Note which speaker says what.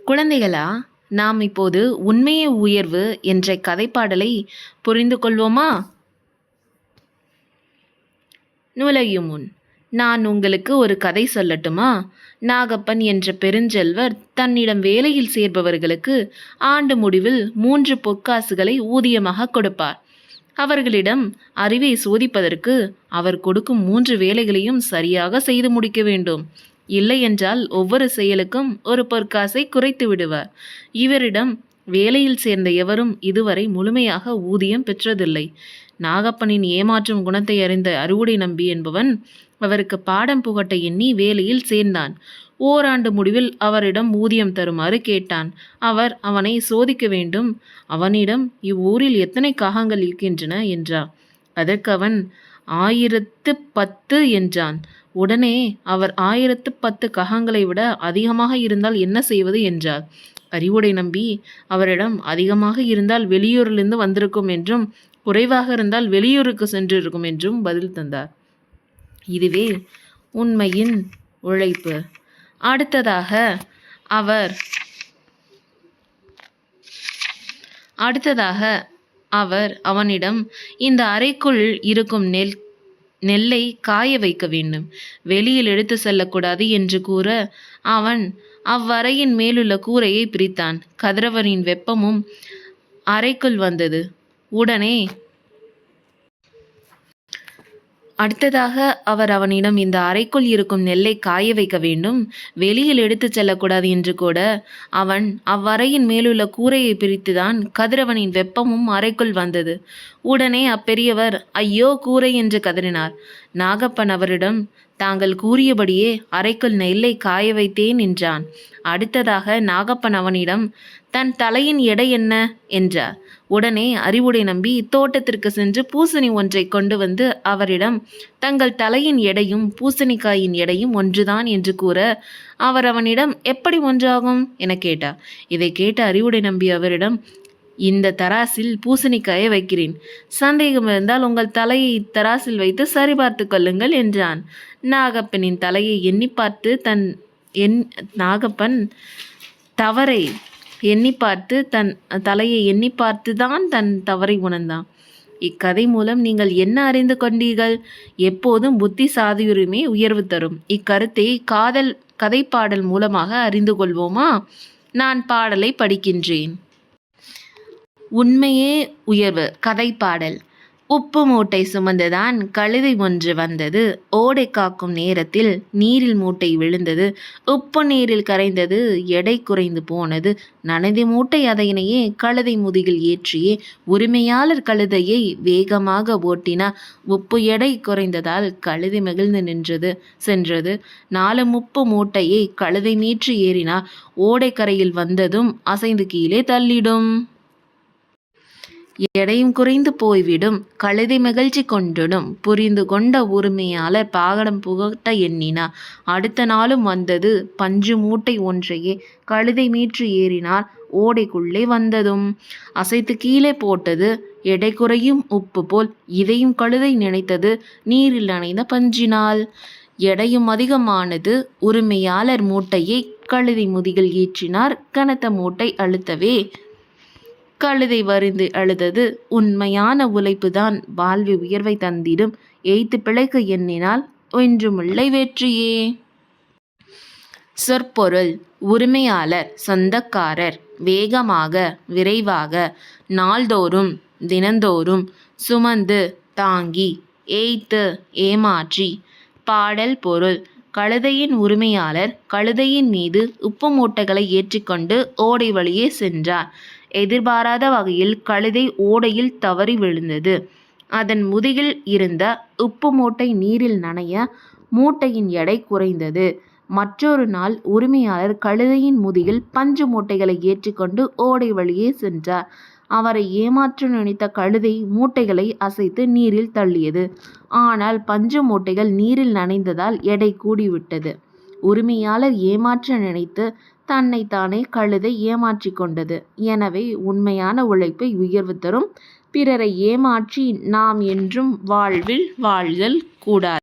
Speaker 1: குழந்தைகளா, நாம் இப்போது உண்மையே உயர்வு என்ற கதைப்பாடலை புரிந்து கொள்வோமா? நுழையும் முன் நான் உங்களுக்கு ஒரு கதை சொல்லட்டுமா? நாகப்பன் என்ற பெருஞ்செல்வர் தன்னிடம் வேலையில் சேர்பவர்களுக்கு ஆண்டு முடிவில் 3 பொற்காசுகளை ஊதியமாக கொடுப்பார். அவர்களிடம் அறிவை சோதிப்பதற்கு அவர் கொடுக்கும் 3 வேலைகளையும் சரியாக செய்து முடிக்க வேண்டும். இல்லையென்றால் ஒவ்வொரு செயலுக்கும் ஒரு பொற்காசை குறைத்து விடுவார். இவரிடம் வேலையில் சேர்ந்த எவரும் இதுவரை முழுமையாக ஊதியம் பெற்றதில்லை. நாகப்பனின் ஏமாற்றும் குணத்தை அறிந்த அறுவடை நம்பி என்பவன் அவருக்கு பாடம் புகட்ட எண்ணி வேலையில் சேர்ந்தான். ஓராண்டு முடிவில் அவரிடம் ஊதியம் தருமாறு கேட்டான். அவர் அவனை சோதிக்க வேண்டும். அவனிடம் இவ்வூரில் எத்தனை காகங்கள் இருக்கின்றன என்றார். அதற்கு அவன் 1010 என்றான். உடனே அவர் 1010 காகங்களை விட அதிகமாக இருந்தால் என்ன செய்வது என்றார். அறிவுடை நம்பி அவரிடம் அதிகமாக இருந்தால் வெளியூரிலிருந்து வந்திருக்கும் என்றும் குறைவாக இருந்தால் வெளியூருக்கு சென்றிருக்கும் என்றும் பதில் தந்தார். இதுவே உண்மையின் உழைப்பு. அடுத்ததாக அவர் அவனிடம் இந்த அறைக்குள் இருக்கும் நெல்லை காய வைக்க வேண்டும், வெளியில் எடுத்து செல்லக்கூடாது என்று கூற அவன் அவ்வறையின் மேலுள்ள கூரையை பிரித்தான். கதிரவனின் வெப்பமும் அறைக்குள் வந்தது. அடுத்ததாக அவர் அவனிடம் இந்த அறைக்குள் இருக்கும் நெல்லை காய வைக்க வேண்டும், வெளியில் எடுத்துச் செல்லக்கூடாது என்று கூட அவன் அவ்வறையின் மேலுள்ள கூரையை பிரித்துதான். கதிரவனின் வெப்பமும் அறைக்குள் வந்தது. உடனே அப்பெரியவர் ஐயோ கூரை என்று கதறினார். நாகப்பன் அவரிடம் தாங்கள் கூறியபடியே அறைக்குள் நெல்லை காய வைத்தேன் என்றான். அடுத்ததாக நாகப்பன் அவனிடம் தன் தலையின் எடை என்ன என்றார். உடனே அறிவுடை நம்பி தோட்டத்திற்கு சென்று பூசணி ஒன்றை கொண்டு வந்து அவரிடம் தங்கள் தலையின் எடையும் பூசணிக்காயின் எடையும் ஒன்றுதான் என்று கூற அவர் அவனிடம் எப்படி ஒன்றாகும் என கேட்டார். இதை கேட்ட அறிவுடை நம்பி அவரிடம் இந்த தராசில் பூசணிக்காயை வைக்கிறேன், சந்தேகம் இருந்தால் உங்கள் தலையை தராசில் வைத்து சரிபார்த்து கொள்ளுங்கள் என்றான். நாகப்பனின் தலையை எண்ணி பார்த்து நாகப்பன் தவறை எண்ணி பார்த்து தன் தலையை எண்ணி பார்த்துதான் தன் தவறை உணர்ந்தான். இக்கதை மூலம் நீங்கள் என்ன அறிந்து கொண்டீர்கள்? எப்போதும் புத்தி சாதுரியமே உயர்வு தரும். இக்கருத்தை கதைப்பாடல் மூலமாக அறிந்து கொள்வோமா? நான் பாடலை படிக்கின்றேன். உண்மையே உயர்வு. கதைப்பாடல். உப்பு மூட்டை சுமந்துதான் கழுதை ஒன்று வந்தது. ஓடை காக்கும் நேரத்தில் நீரில் மூட்டை விழுந்தது. உப்பு நீரில் கரைந்தது, எடை குறைந்து போனது. நனைதி மூட்டை அதனையே கழுதை முதுகில் ஏற்றியே உரிமையாளர் கழுதையை வேகமாக ஓட்டினார். உப்பு எடை குறைந்ததால் கழுதை மகிழ்ந்து சென்றது. 4 உப்பு மூட்டையை கழுதை மீற்றி ஏறினார். ஓடை கரையில் வந்ததும் அசைந்து கீழே தள்ளிடும். எடையும் குறைந்து போய்விடும். கழுதை மகிழ்ச்சி கொண்டிடும். புரிந்து கொண்ட உரிமையாளர் பாகடம் புகட்ட எண்ணினார். அடுத்த நாளும் வந்தது. பஞ்சு மூட்டை ஒன்றையே கழுதை மீற்றி ஏறினார். ஓடைக்குள்ளே வந்ததும் அசைத்து கீழே போட்டது. எடை குறையும் உப்பு போல் இதையும் கழுதை நினைத்தது. நீரில் நனைந்த பஞ்சினால் எடையும் அதிகமானது. உரிமையாளர் மூட்டையை கழுதை முதுகில் ஏற்றினார். கனத்த மூட்டை அழுத்தவே கழுதை வருந்து அழுதது. உண்மையான உழைப்புதான் வாழ்வு உயர்வை தந்திடும். எய்த்து பிழைக்க எண்ணினால் ஒன்றுமில்லை வெற்றியே. சொற்பொருள். உரிமையாளர், சொந்தக்காரர். வேகமாக, விரைவாக. நாள்தோறும், தினந்தோறும். சுமந்து, தாங்கி. ஏய்த்து, ஏமாற்றி. பாடல் பொருள். கழுதையின் உரிமையாளர் கழுதையின் மீது உப்பு மூட்டைகளை ஏற்றிக்கொண்டு ஓடை வழியே சென்றார். எதிர்பாராத வகையில் கழுதை ஓடையில் தவறி விழுந்தது. அதன் முதுகில் இருந்த உப்பு மூட்டை நீரில் நனைய மூட்டையின் எடை குறைந்தது. மற்றொரு நாள் உரிமையாளர் கழுதையின் முதுகில் பஞ்சு மூட்டைகளை ஏற்றிக்கொண்டு ஓடை வழியே சென்றார். அவரை ஏமாற்ற நினைத்த கழுதை மூட்டைகளை அசைத்து நீரில் தள்ளியது. ஆனால் பஞ்சு மூட்டைகள் நீரில் நனைந்ததால் எடை கூடிவிட்டது. உரிமையாளர் ஏமாற்ற நினைத்து தன்னைத்தானே கழுதை ஏமாற்றி கொண்டது. எனவே உண்மையான உழைப்பை உயர்வு தரும். பிறரை ஏமாற்றி நாம் என்றும் வாழ்வில் வாழ்தல் கூடாது.